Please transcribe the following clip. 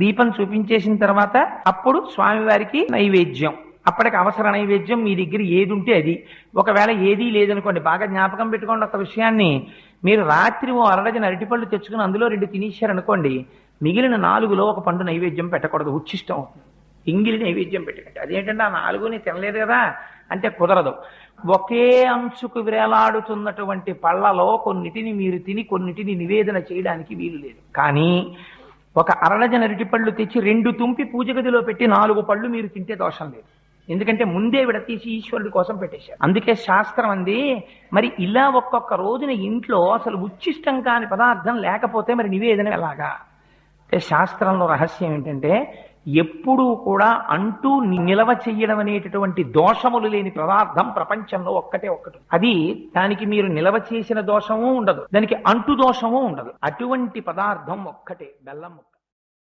దీపం చూపించేసిన తర్వాత అప్పుడు స్వామివారికి నైవేద్యం. అప్పటికి అవసర నైవేద్యం మీ దగ్గర ఏది ఉంటే అది. ఒకవేళ ఏదీ లేదనుకోండి, బాగా జ్ఞాపకం పెట్టుకోండి ఒక విషయాన్ని. మీరు రాత్రి ఓ అరడజన అరటిపళ్ళు తెచ్చుకుని అందులో 2 తినేశారనుకోండి, మిగిలిన 4లో ఒక పండు నైవేద్యం పెట్టకూడదు, ఉచ్చిష్టం అవుతుంది. ఎంగిలి నైవేద్యం పెట్టకండి. అదేంటంటే ఆ 4ని తినలేదు కదా అంటే కుదరదు. ఒకే అంచుకు వేలాడుతున్నటువంటి పళ్ళలో కొన్నిటిని మీరు తిని కొన్నిటిని నివేదన చేయడానికి వీలు లేదు. కానీ ఒక అరడజన అరటిపళ్ళు తెచ్చి 2 తుంపి పూజ గదిలో పెట్టి 4 పళ్ళు మీరు తింటే దోషం లేదు. ఎందుకంటే ముందే విడతీసి ఈశ్వరుడి కోసం పెట్టేశారు. అందుకే శాస్త్రం అంది, మరి ఇలా ఒక్కొక్క రోజున ఇంట్లో అసలు ఉచ్చిష్టం కాని పదార్థం లేకపోతే మరి నివేదన ఎలాగా అంటే, శాస్త్రంలో రహస్యం ఏంటంటే ఎప్పుడూ కూడా అంటూ నిలవ చెయ్యడం అనేటటువంటి దోషములు లేని పదార్థం ప్రపంచంలో ఒక్కటే ఒక్కటి. అది దానికి మీరు నిలవ చేసిన దోషము ఉండదు, దానికి అంటు దోషము ఉండదు. అటువంటి పదార్థం ఒక్కటే, బెల్లం ముక్క.